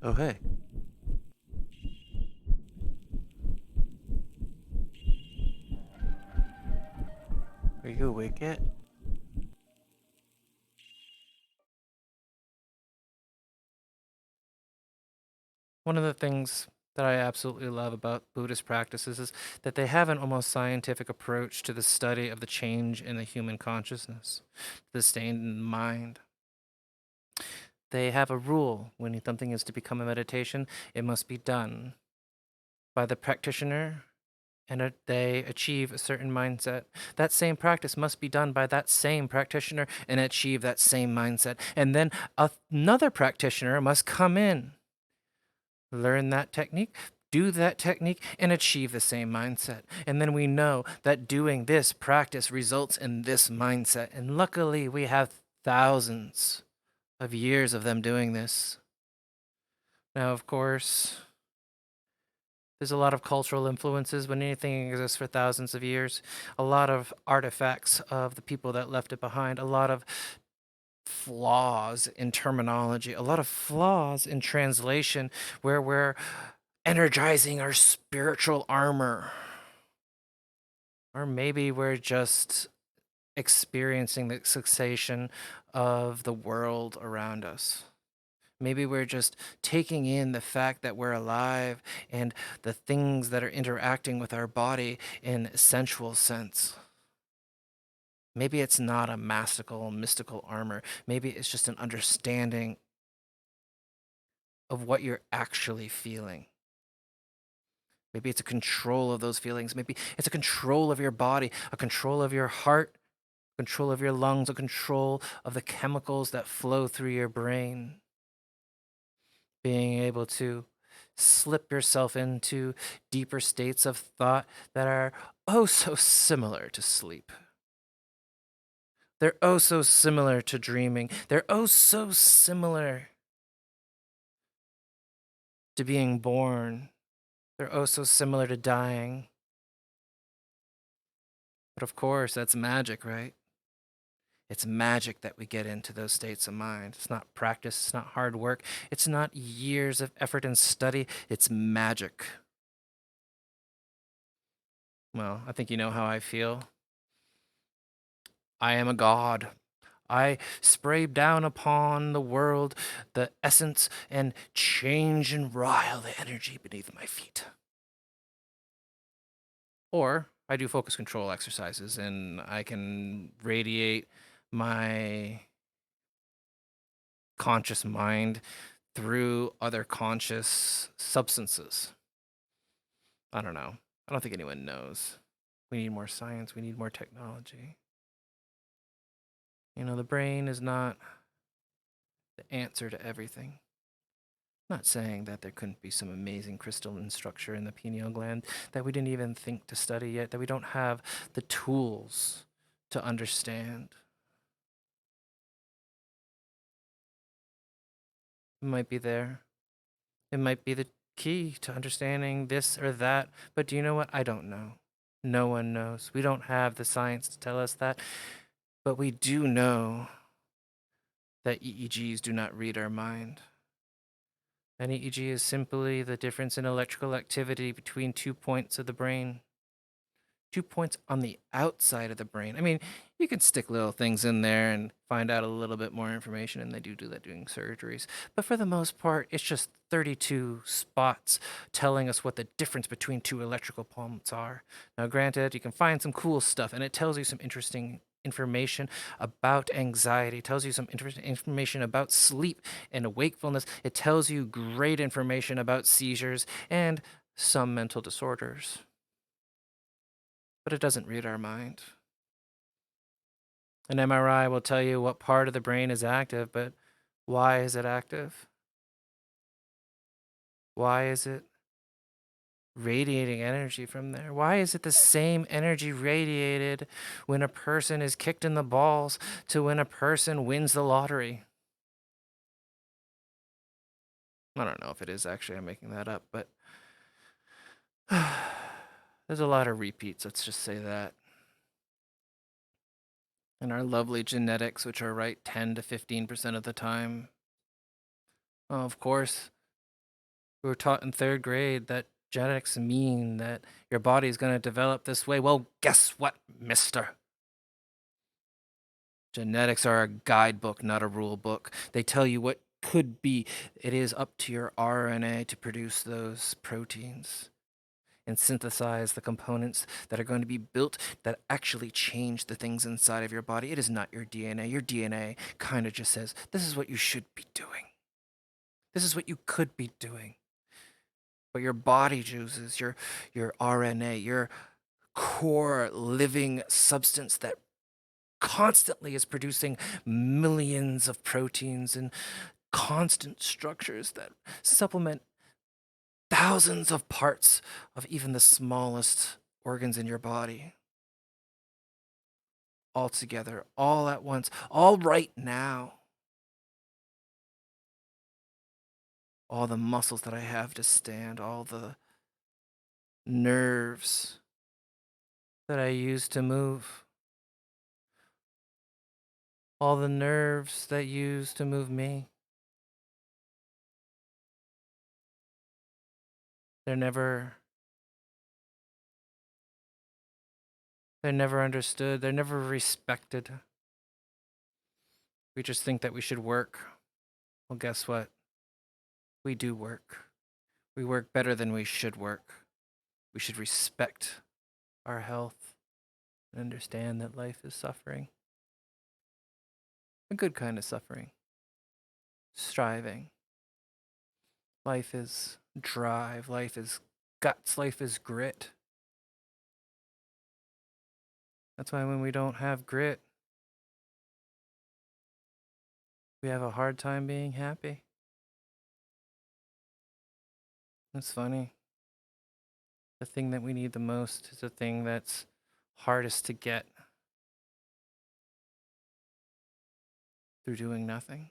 Oh, hey. Are you awake yet? One of the things that I absolutely love about Buddhist practices is that they have an almost scientific approach to the study of the change in the human consciousness, the state in the mind. They have a rule: when something is to become a meditation, it must be done by the practitioner and they achieve a certain mindset. That same practice must be done by that same practitioner and achieve that same mindset. And then another practitioner must come in, learn that technique, do that technique, and achieve the same mindset. And then we know that doing this practice results in this mindset. And luckily, we have thousands of years of them doing this. Now, of course, there's a lot of cultural influences when anything exists for thousands of years, a lot of artifacts of the people that left it behind, a lot of flaws in terminology, a lot of flaws in translation where we're energizing our spiritual armor. Or maybe we're just experiencing the sensation of the world around us. Maybe we're just taking in the fact that we're alive and the things that are interacting with our body in a sensual sense. Maybe it's not a mystical armor. Maybe it's just an understanding of what you're actually feeling. Maybe it's a control of those feelings. Maybe it's a control of your body, a control of your heart, control of your lungs, a control of the chemicals that flow through your brain. Being able to slip yourself into deeper states of thought that are oh so similar to sleep. They're oh so similar to dreaming. They're oh so similar to being born. They're oh so similar to dying. But of course, that's magic, right? It's magic that we get into those states of mind. It's not practice, it's not hard work, it's not years of effort and study, it's magic. Well, I think you know how I feel. I am a god. I spray down upon the world the essence and change and rile the energy beneath my feet. Or I do focus control exercises and I can radiate my conscious mind through other conscious substances. I don't know. I don't think anyone knows. We need more science, we need more technology. The brain is not the answer to everything. Not saying that there couldn't be some amazing crystalline structure in the pineal gland that we didn't even think to study yet, that we don't have the tools to understand. It might be there. It might be the key to understanding this or that, but do you know what? I don't know. No one knows. We don't have the science to tell us that, but we do know that EEGs do not read our mind. An EEG is simply the difference in electrical activity between 2 points of the brain. 2 points on the outside of the brain. I mean, you can stick little things in there and find out a little bit more information, and they do that doing surgeries. But for the most part, it's just 32 spots telling us what the difference between two electrical pulses are. Now, granted, you can find some cool stuff, and it tells you some interesting information about anxiety. It tells you some interesting information about sleep and wakefulness. It tells you great information about seizures and some mental disorders, but it doesn't read our mind. An MRI will tell you what part of the brain is active, but why is it active? Why is it radiating energy from there? Why is it the same energy radiated when a person is kicked in the balls to when a person wins the lottery? I don't know if it is actually, I'm making that up, but there's a lot of repeats, let's just say that. And our lovely genetics, which are right 10 to 15% of the time. Well, of course, We were taught in third grade that genetics mean that your body is going to develop this way. Well, guess what, mister? Genetics are a guidebook, not a rule book. They tell you what could be. It is up to your RNA to produce those proteins and synthesize the components that are going to be built that actually change the things inside of your body. It is not your DNA. Your DNA kind of just says, this is what you should be doing. This is what you could be doing. But your body chooses, your RNA, your core living substance that constantly is producing millions of proteins and constant structures that supplement thousands of parts of even the smallest organs in your body. All together, all at once, all right now. All the muscles that I have to stand, all the nerves that I use to move, all the nerves that use to move me. They're never they're never understood, they're never respected. We just think that we should work. Well, guess what? We do work. We work better than we should work. We should respect our health and understand that life is suffering. A good kind of suffering. Striving. Life is drive. Life is guts. Life is grit. That's why when we don't have grit, we have a hard time being happy. It's funny. The thing that we need the most is the thing that's hardest to get through doing nothing.